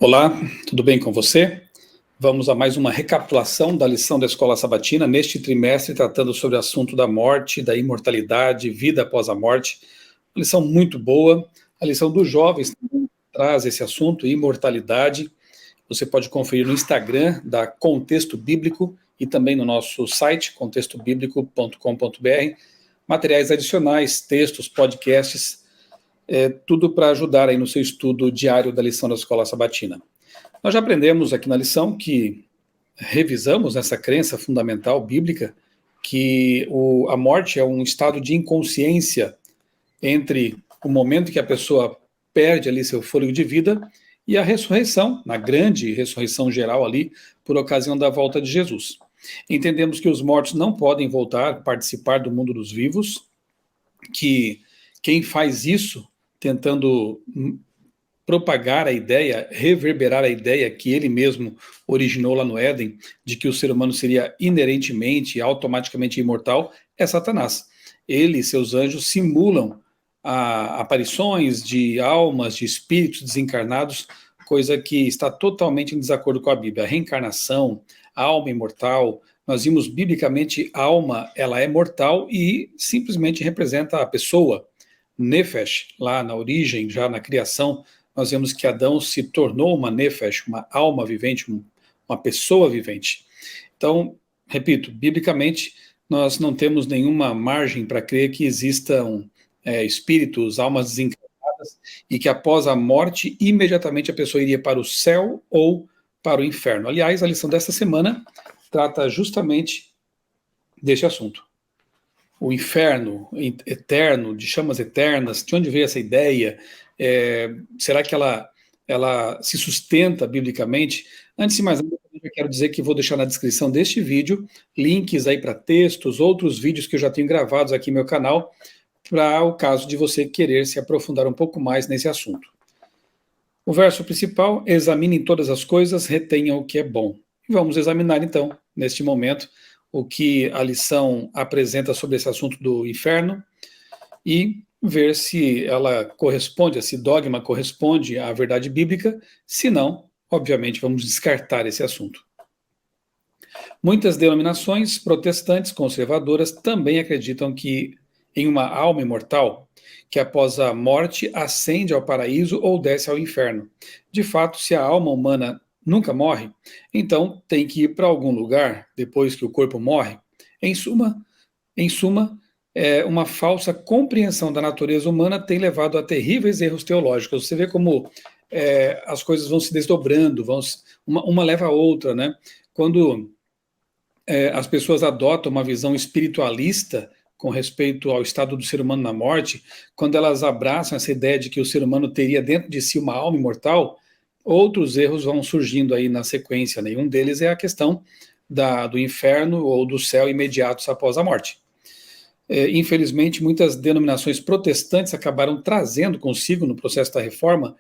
Olá, tudo bem com você? Vamos a mais uma recapitulação da lição da Escola Sabatina, neste trimestre, tratando sobre o assunto da morte, da imortalidade, vida após a morte. Uma lição muito boa. A lição dos jovens também traz esse assunto, imortalidade. Você pode conferir no Instagram da Contexto Bíblico e também no nosso site, contextobiblico.com.br, materiais adicionais, textos, podcasts, tudo para ajudar aí no seu estudo diário da lição da Escola Sabatina. Nós já aprendemos aqui na lição que revisamos essa crença fundamental bíblica que a morte é um estado de inconsciência entre o momento que a pessoa perde ali seu fôlego de vida e a ressurreição, na grande ressurreição geral ali, por ocasião da volta de Jesus. Entendemos que os mortos não podem voltar a participar do mundo dos vivos, que quem faz isso, tentando propagar a ideia, reverberar a ideia que ele mesmo originou lá no Éden, de que o ser humano seria inerentemente, automaticamente imortal, é Satanás. Ele e seus anjos simulam aparições de almas, de espíritos desencarnados, coisa que está totalmente em desacordo com a Bíblia. A reencarnação, a alma imortal, nós vimos biblicamente a alma, ela é mortal e simplesmente representa a pessoa. Nefesh, lá na origem, já na criação, nós vemos que Adão se tornou uma nefesh, uma alma vivente, uma pessoa vivente. Então, repito, biblicamente, nós não temos nenhuma margem para crer que existam espíritos, almas desencarnadas, e que após a morte, imediatamente a pessoa iria para o céu ou para o inferno. Aliás, a lição desta semana trata justamente deste assunto. O inferno eterno, de chamas eternas, de onde veio essa ideia? Será que ela se sustenta biblicamente? Antes de mais nada, eu quero dizer que vou deixar na descrição deste vídeo links aí para textos, outros vídeos que eu já tenho gravados aqui no meu canal, para o caso de você querer se aprofundar um pouco mais nesse assunto. O verso principal: examinem todas as coisas, retenham o que é bom. E vamos examinar então, neste momento, o que a lição apresenta sobre esse assunto do inferno e ver se ela corresponde, esse dogma corresponde à verdade bíblica. Se não, obviamente, vamos descartar esse assunto. Muitas denominações protestantes conservadoras também acreditam que em uma alma imortal, que após a morte ascende ao paraíso ou desce ao inferno. De fato, se a alma humana nunca morre, então tem que ir para algum lugar depois que o corpo morre. Em suma, uma falsa compreensão da natureza humana tem levado a terríveis erros teológicos. Você vê como as coisas vão se desdobrando, uma leva a outra, né? Quando as pessoas adotam uma visão espiritualista com respeito ao estado do ser humano na morte, quando elas abraçam essa ideia de que o ser humano teria dentro de si uma alma imortal, outros erros vão surgindo aí na sequência. Nenhum deles é a questão do inferno ou do céu imediatos após a morte. Infelizmente, muitas denominações protestantes acabaram trazendo consigo, no processo da reforma,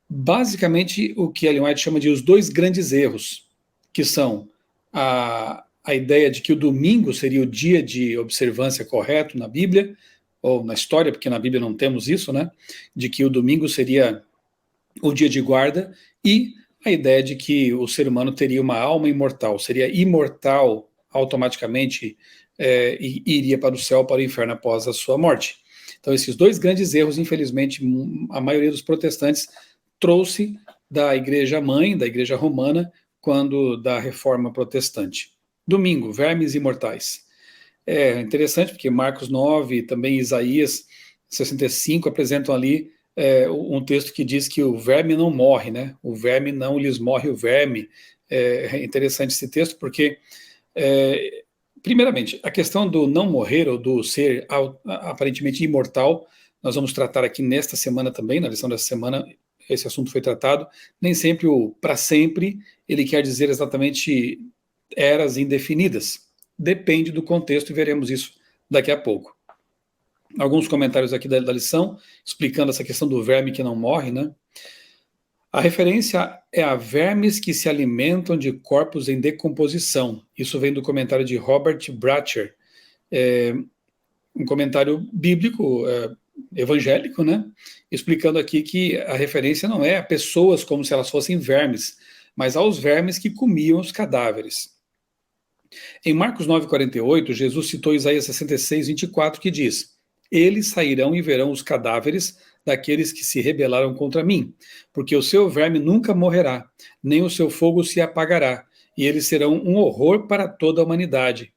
basicamente o que Ellen White chama de os dois grandes erros, que são a ideia de que o domingo seria o dia de observância correto na Bíblia, ou na história, porque na Bíblia não temos isso, né? De que o domingo seria o dia de guarda, e a ideia de que o ser humano teria uma alma imortal, seria imortal automaticamente e iria para o céu, para o inferno após a sua morte. Então, esses dois grandes erros, infelizmente, a maioria dos protestantes trouxe da igreja mãe, da igreja romana, quando da reforma protestante. Domingo, vermes imortais. É interessante porque Marcos 9 e também Isaías 65 apresentam ali um texto que diz que o verme não morre, né? O verme não lhes morre o verme. É interessante esse texto porque, primeiramente, a questão do não morrer ou do ser aparentemente imortal, nós vamos tratar aqui nesta semana também, na lição desta semana, esse assunto foi tratado. Nem sempre o para sempre, ele quer dizer exatamente eras indefinidas. Depende do contexto e veremos isso daqui a pouco. Alguns comentários aqui da lição, explicando essa questão do verme que não morre, né? A referência é a vermes que se alimentam de corpos em decomposição. Isso vem do comentário de Robert Bratcher, um comentário bíblico evangélico, né? Explicando aqui que a referência não é a pessoas como se elas fossem vermes, mas aos vermes que comiam os cadáveres. Em Marcos 9,48, Jesus citou Isaías 66, 24, que diz: Eles sairão e verão os cadáveres daqueles que se rebelaram contra mim, porque o seu verme nunca morrerá, nem o seu fogo se apagará, e eles serão um horror para toda a humanidade.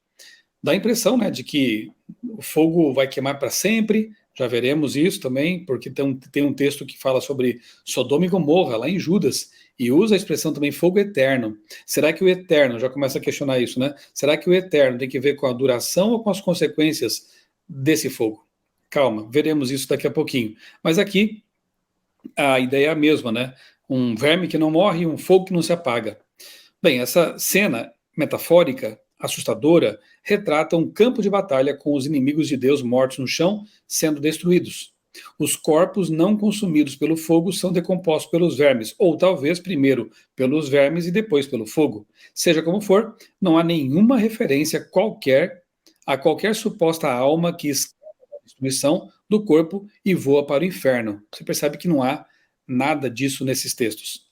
Dá a impressão, né, de que o fogo vai queimar para sempre. Já veremos isso também, porque tem um texto que fala sobre Sodoma e Gomorra, lá em Judas, e usa a expressão também fogo eterno. Será que o eterno, já começa a questionar isso, né? Será que o eterno tem que ver com a duração ou com as consequências desse fogo? Calma, veremos isso daqui a pouquinho. Mas aqui a ideia é a mesma, né? Um verme que não morre e um fogo que não se apaga. Bem, essa cena metafórica, assustadora, retrata um campo de batalha com os inimigos de Deus mortos no chão, sendo destruídos. Os corpos não consumidos pelo fogo são decompostos pelos vermes, ou talvez primeiro pelos vermes e depois pelo fogo. Seja como for, não há nenhuma referência qualquer a qualquer suposta alma que escapa da destruição do corpo e voa para o inferno. Você percebe que não há nada disso nesses textos.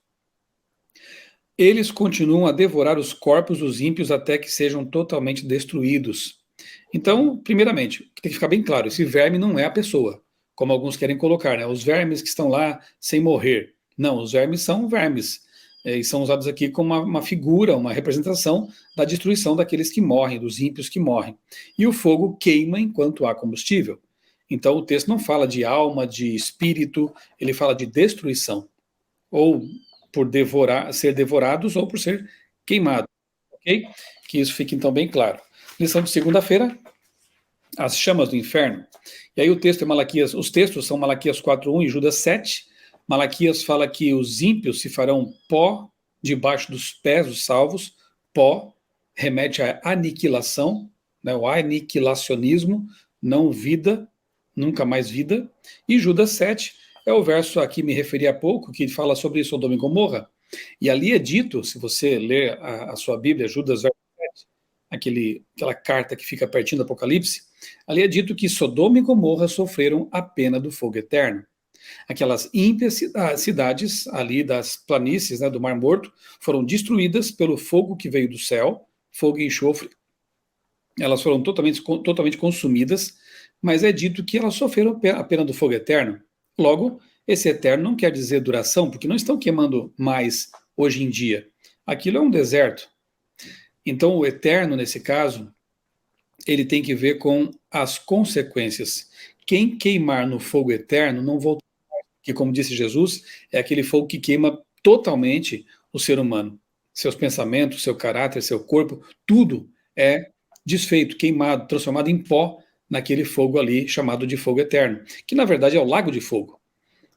Eles continuam a devorar os corpos dos ímpios até que sejam totalmente destruídos. Então, primeiramente, tem que ficar bem claro, esse verme não é a pessoa, como alguns querem colocar, né? Os vermes que estão lá sem morrer. Não, os vermes são vermes, e são usados aqui como uma figura, uma representação da destruição daqueles que morrem, dos ímpios que morrem. E o fogo queima enquanto há combustível. Então, o texto não fala de alma, de espírito, ele fala de destruição. Ou por ser devorados ou por ser queimados, ok? Que isso fique então bem claro. Lição de segunda-feira, as chamas do inferno. E aí o texto é Malaquias, os textos são Malaquias 4:1 e Judas 7. Malaquias fala que os ímpios se farão pó debaixo dos pés dos salvos. Pó remete à aniquilação, né, o aniquilacionismo, não vida, nunca mais vida. E Judas 7 é o verso a que me referi há pouco, que fala sobre Sodoma e Gomorra. E ali é dito, se você ler a sua Bíblia, Judas verso 7, aquela carta que fica pertinho do Apocalipse, ali é dito que Sodoma e Gomorra sofreram a pena do fogo eterno. Aquelas ímpias cidades ali das planícies, né, do Mar Morto, foram destruídas pelo fogo que veio do céu, fogo e enxofre. Elas foram totalmente consumidas, mas é dito que elas sofreram a pena do fogo eterno. Logo, esse eterno não quer dizer duração, porque não estão queimando mais hoje em dia. Aquilo é um deserto. Então, o eterno, nesse caso, ele tem que ver com as consequências. Quem queimar no fogo eterno não voltará, que, como disse Jesus, é aquele fogo que queima totalmente o ser humano. Seus pensamentos, seu caráter, seu corpo, tudo é desfeito, queimado, transformado em pó naquele fogo ali chamado de fogo eterno, que na verdade é o lago de fogo,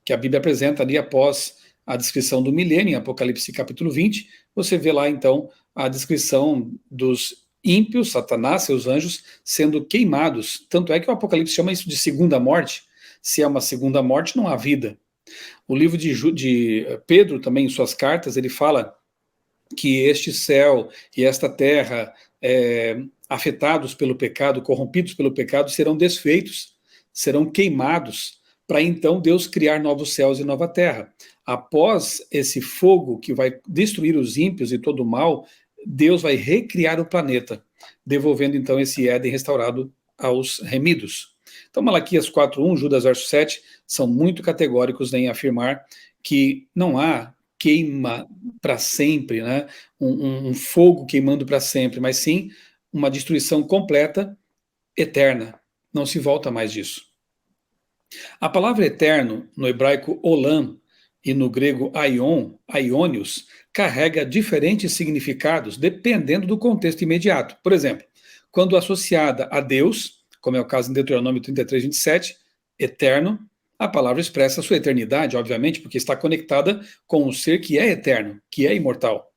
que a Bíblia apresenta ali após a descrição do milênio, em Apocalipse capítulo 20, você vê lá então a descrição dos ímpios, Satanás, seus anjos, sendo queimados. Tanto é que o Apocalipse chama isso de segunda morte. Se é uma segunda morte, não há vida. O livro de Pedro, também em suas cartas, ele fala que este céu e esta terra, afetados pelo pecado, corrompidos pelo pecado, serão desfeitos, serão queimados, para então Deus criar novos céus e nova terra. Após esse fogo que vai destruir os ímpios e todo o mal, Deus vai recriar o planeta, devolvendo então esse Éden restaurado aos remidos. Então, Malaquias 4:1, Judas verso 7, são muito categóricos em afirmar que não há queima para sempre, né? Um fogo queimando para sempre, mas sim uma destruição completa, eterna. Não se volta mais disso. A palavra eterno, no hebraico olam, e no grego aion, aionios, carrega diferentes significados dependendo do contexto imediato. Por exemplo, quando associada a Deus, como é o caso em Deuteronômio 33, 27, eterno, a palavra expressa a sua eternidade, obviamente, porque está conectada com o ser que é eterno, que é imortal.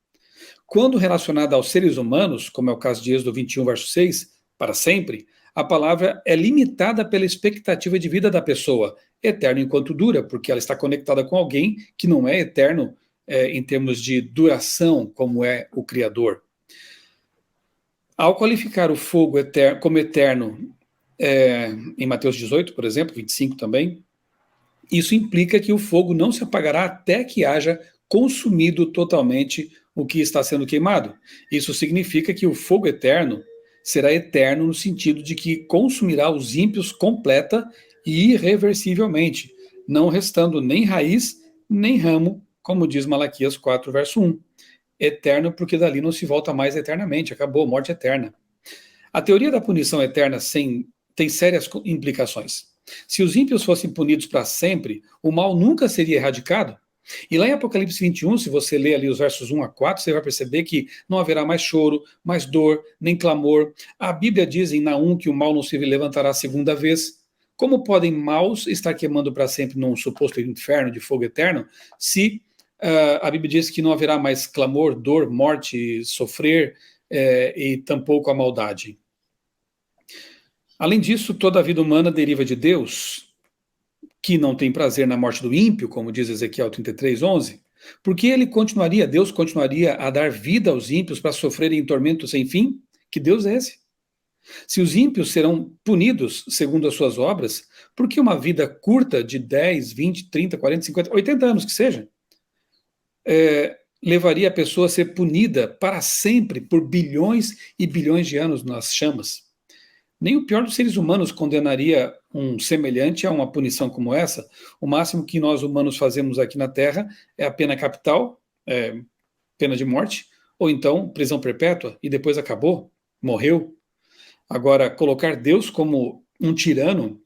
Quando relacionada aos seres humanos, como é o caso de Êxodo 21, verso 6, para sempre, a palavra é limitada pela expectativa de vida da pessoa, eterno enquanto dura, porque ela está conectada com alguém que não é eterno em termos de duração, como é o Criador. Ao qualificar o fogo como eterno em Mateus 18, por exemplo, 25 também. Isso implica que o fogo não se apagará até que haja consumido totalmente o que está sendo queimado. Isso significa que o fogo eterno será eterno no sentido de que consumirá os ímpios completa e irreversivelmente, não restando nem raiz, nem ramo, como diz Malaquias 4, verso 1. Eterno porque dali não se volta mais eternamente, acabou, morte eterna. A teoria da punição eterna tem sérias implicações. Se os ímpios fossem punidos para sempre, o mal nunca seria erradicado. E lá em Apocalipse 21, se você ler ali os versos 1 a 4, você vai perceber que não haverá mais choro, mais dor, nem clamor. A Bíblia diz em Naum que o mal não se levantará a segunda vez. Como podem maus estar queimando para sempre num suposto inferno de fogo eterno, se a Bíblia diz que não haverá mais clamor, dor, morte, sofrer, e tampouco a maldade? Além disso, toda a vida humana deriva de Deus, que não tem prazer na morte do ímpio, como diz Ezequiel 33:11, porque Deus continuaria a dar vida aos ímpios para sofrerem em tormento sem fim? Que Deus é esse? Se os ímpios serão punidos segundo as suas obras, por que uma vida curta de 10, 20, 30, 40, 50, 80 anos que seja, levaria a pessoa a ser punida para sempre por bilhões e bilhões de anos nas chamas? Nem o pior dos seres humanos condenaria um semelhante a uma punição como essa. O máximo que nós humanos fazemos aqui na Terra é a pena capital, pena de morte, ou então prisão perpétua, e depois acabou, morreu. Agora, colocar Deus como um tirano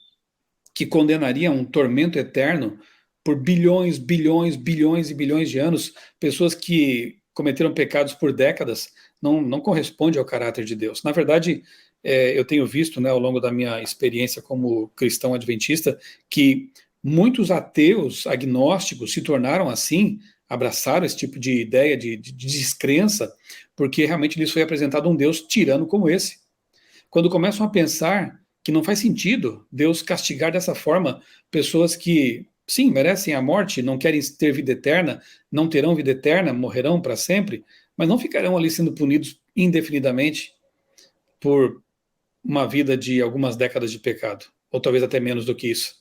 que condenaria um tormento eterno por bilhões, bilhões, bilhões e bilhões de anos, pessoas que cometeram pecados por décadas, não corresponde ao caráter de Deus. Na verdade, eu tenho visto, né, ao longo da minha experiência como cristão adventista, que muitos ateus, agnósticos, se tornaram assim, abraçaram esse tipo de ideia de descrença, porque realmente lhes foi apresentado um Deus tirano como esse. Quando começam a pensar que não faz sentido Deus castigar dessa forma pessoas que, sim, merecem a morte, não querem ter vida eterna, não terão vida eterna, morrerão para sempre, mas não ficarão ali sendo punidos indefinidamente por uma vida de algumas décadas de pecado, ou talvez até menos do que isso.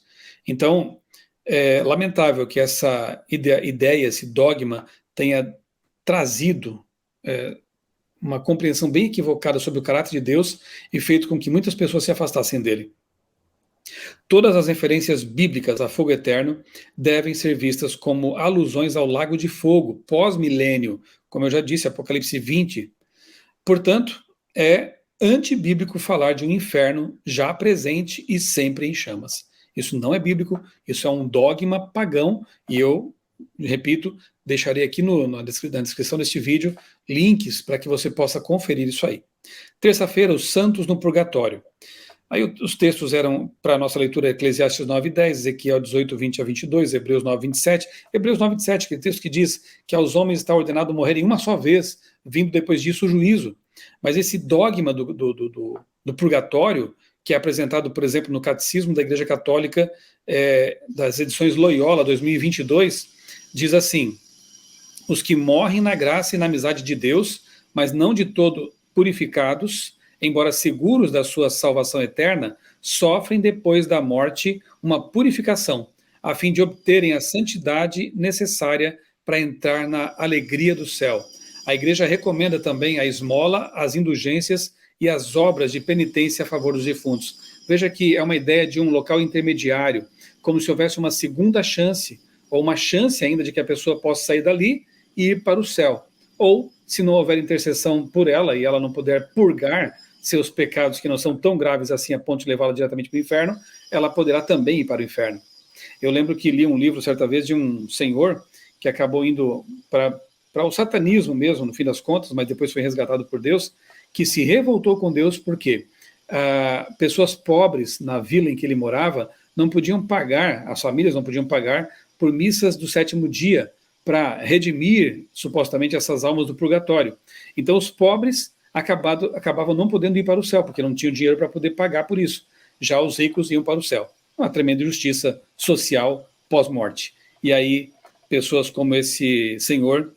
Então, é lamentável que essa ideia, esse dogma, tenha trazido uma compreensão bem equivocada sobre o caráter de Deus e feito com que muitas pessoas se afastassem dele. Todas as referências bíblicas a fogo eterno devem ser vistas como alusões ao lago de fogo, pós-milênio, como eu já disse, Apocalipse 20. Portanto, é antibíblico falar de um inferno já presente e sempre em chamas. Isso não é bíblico, isso é um dogma pagão, e eu, repito, deixarei aqui na descrição deste vídeo links para que você possa conferir isso aí. Terça-feira, os santos no purgatório. Aí os textos eram, para a nossa leitura, Eclesiastes 9:10, Ezequiel 18:20-22, Hebreus 9:27. Hebreus 9:27, aquele texto que diz que aos homens está ordenado morrerem uma só vez, vindo depois disso o juízo. Mas esse dogma do purgatório, que é apresentado, por exemplo, no Catecismo da Igreja Católica, das edições Loyola 2022, diz assim: os que morrem na graça e na amizade de Deus, mas não de todo purificados, embora seguros da sua salvação eterna, sofrem depois da morte uma purificação, a fim de obterem a santidade necessária para entrar na alegria do céu. A Igreja recomenda também a esmola, as indulgências e as obras de penitência a favor dos defuntos. Veja que é uma ideia de um local intermediário, como se houvesse uma segunda chance, ou uma chance ainda de que a pessoa possa sair dali e ir para o céu. Ou, se não houver intercessão por ela e ela não puder purgar seus pecados que não são tão graves assim a ponto de levá-la diretamente para o inferno, ela poderá também ir para o inferno. Eu lembro que li um livro certa vez de um senhor que acabou indo para o satanismo mesmo, no fim das contas, mas depois foi resgatado por Deus, que se revoltou com Deus porque pessoas pobres na vila em que ele morava não podiam pagar, as famílias não podiam pagar por missas do sétimo dia para redimir, supostamente, essas almas do purgatório. Então os pobres acabavam não podendo ir para o céu, porque não tinham dinheiro para poder pagar por isso. Já os ricos iam para o céu. Uma tremenda injustiça social pós-morte. E aí, pessoas como esse senhor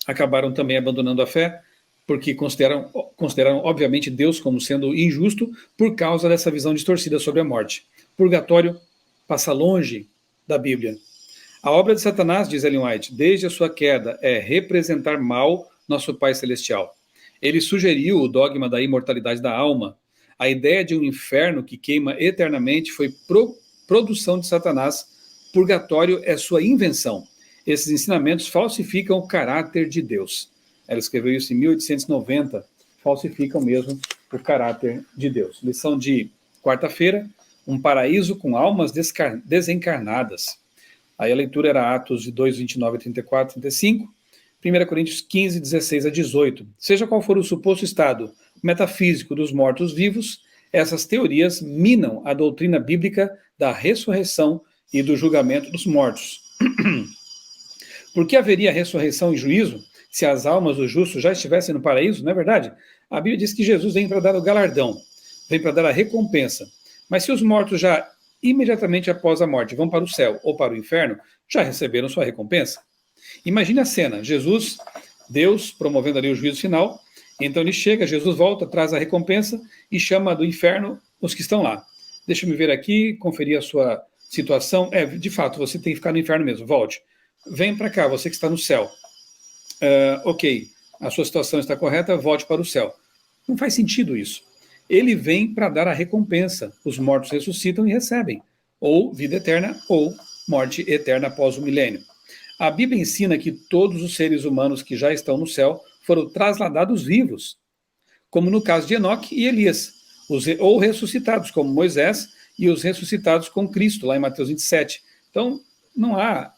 acabaram também abandonando a fé, porque consideram obviamente Deus como sendo injusto por causa dessa visão distorcida sobre a morte. Purgatório passa longe da Bíblia. A obra de Satanás, diz Ellen White, desde a sua queda, é representar mal nosso Pai Celestial. Ele sugeriu o dogma da imortalidade da alma. A ideia de um inferno que queima eternamente foi produção de Satanás. Purgatório é sua invenção. Esses ensinamentos falsificam o caráter de Deus. Ela escreveu isso em 1890. Falsificam mesmo o caráter de Deus. Lição de quarta-feira, um paraíso com almas desencarnadas. Aí a leitura era Atos de 2, 29 a 34, 35, 1 Coríntios 15, 16 a 18. Seja qual for o suposto estado metafísico dos mortos-vivos, essas teorias minam a doutrina bíblica da ressurreição e do julgamento dos mortos. Por que haveria ressurreição e juízo se as almas dos justos já estivessem no paraíso? Não é verdade? A Bíblia diz que Jesus vem para dar o galardão, vem para dar a recompensa. Mas se os mortos já imediatamente após a morte vão para o céu ou para o inferno, já receberam sua recompensa. Imagine a cena, Jesus, Deus, promovendo ali o juízo final, então ele chega, Jesus volta, traz a recompensa e chama do inferno os que estão lá. Deixa-me ver aqui, conferir a sua situação. De fato, você tem que ficar no inferno mesmo, volte. Vem para cá, você que está no céu. Ok, a sua situação está correta, volte para o céu. Não faz sentido isso. Ele vem para dar a recompensa. Os mortos ressuscitam e recebem ou vida eterna ou morte eterna após o milênio. A Bíblia ensina que todos os seres humanos que já estão no céu foram trasladados vivos, como no caso de Enoque e Elias, ou ressuscitados, como Moisés e os ressuscitados com Cristo, lá em Mateus 27. Então, não há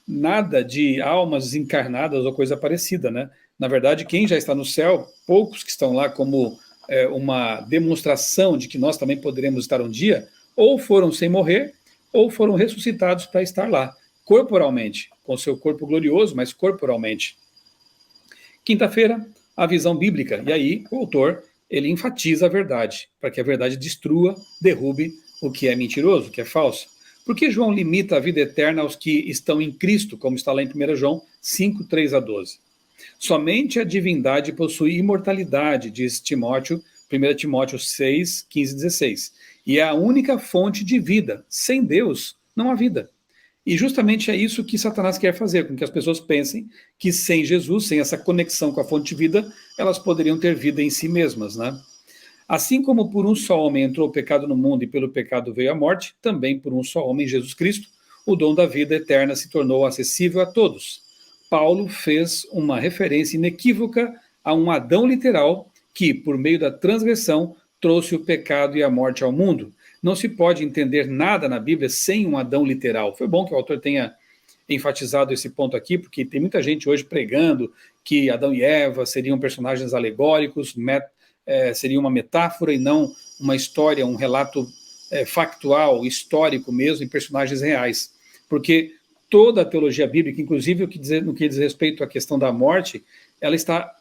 nada de almas desencarnadas ou coisa parecida, né? Na verdade, quem já está no céu, poucos que estão lá como uma demonstração de que nós também poderemos estar um dia, ou foram sem morrer, ou foram ressuscitados para estar lá, corporalmente, com seu corpo glorioso, mas corporalmente. Quinta-feira, a visão bíblica, e aí o autor, ele enfatiza a verdade, para que a verdade destrua, derrube o que é mentiroso, o que é falso. Por que João limita a vida eterna aos que estão em Cristo, como está lá em 1 João 5, 3 a 12? Somente a divindade possui imortalidade, diz Timóteo, 1 Timóteo 6, 15 e 16. E é a única fonte de vida. Sem Deus, não há vida. E justamente é isso que Satanás quer fazer, com que as pessoas pensem que sem Jesus, sem essa conexão com a fonte de vida, elas poderiam ter vida em si mesmas, né? Assim como por um só homem entrou o pecado no mundo e pelo pecado veio a morte, também por um só homem, Jesus Cristo, o dom da vida eterna se tornou acessível a todos. Paulo fez uma referência inequívoca a um Adão literal que, por meio da transgressão, trouxe o pecado e a morte ao mundo. Não se pode entender nada na Bíblia sem um Adão literal. Foi bom que o autor tenha enfatizado esse ponto aqui, porque tem muita gente hoje pregando que Adão e Eva seriam personagens alegóricos, seria uma metáfora e não uma história, um relato factual, histórico mesmo, em personagens reais. Porque toda a teologia bíblica, inclusive no que diz respeito à questão da morte, ela está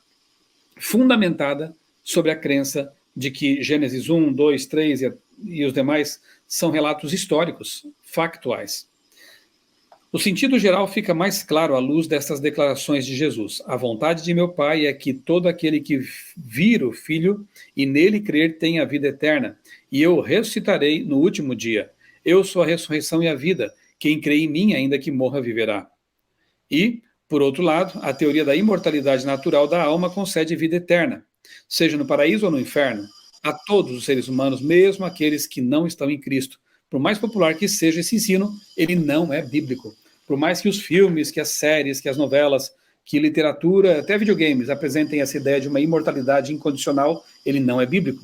fundamentada sobre a crença de que Gênesis 1, 2, 3 e os demais são relatos históricos, factuais. O sentido geral fica mais claro à luz dessas declarações de Jesus. A vontade de meu Pai é que todo aquele que vir o Filho e nele crer tenha a vida eterna, e eu ressuscitarei no último dia. Eu sou a ressurreição e a vida. Quem crê em mim, ainda que morra, viverá. E, por outro lado, a teoria da imortalidade natural da alma concede vida eterna, seja no paraíso ou no inferno, a todos os seres humanos, mesmo aqueles que não estão em Cristo. Por mais popular que seja esse ensino, ele não é bíblico. Por mais que os filmes, que as séries, que as novelas, que literatura, até videogames apresentem essa ideia de uma imortalidade incondicional, ele não é bíblico.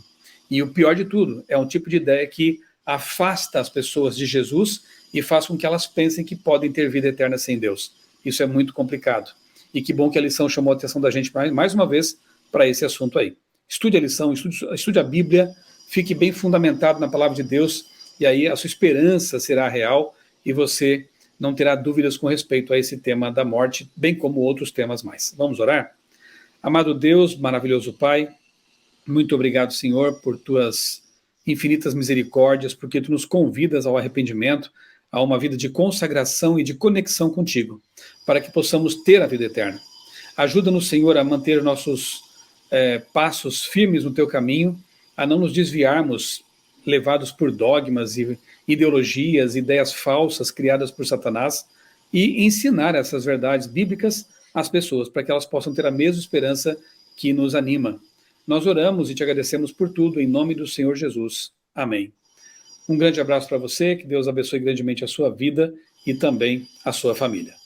E o pior de tudo, é um tipo de ideia que afasta as pessoas de Jesus e faz com que elas pensem que podem ter vida eterna sem Deus. Isso é muito complicado. E que bom que a lição chamou a atenção da gente mais uma vez para esse assunto aí. Estude a lição, estude a Bíblia, fique bem fundamentado na palavra de Deus, e aí a sua esperança será real e você não terá dúvidas com respeito a esse tema da morte, bem como outros temas mais. Vamos orar? Amado Deus, maravilhoso Pai, muito obrigado, Senhor, por tuas infinitas misericórdias, porque tu nos convidas ao arrependimento, a uma vida de consagração e de conexão contigo, para que possamos ter a vida eterna. Ajuda-nos, Senhor, a manter nossos passos firmes no teu caminho, a não nos desviarmos, levados por dogmas e ideologias, ideias falsas criadas por Satanás, e ensinar essas verdades bíblicas às pessoas, para que elas possam ter a mesma esperança que nos anima. Nós oramos e te agradecemos por tudo, em nome do Senhor Jesus. Amém. Um grande abraço para você, que Deus abençoe grandemente a sua vida e também a sua família.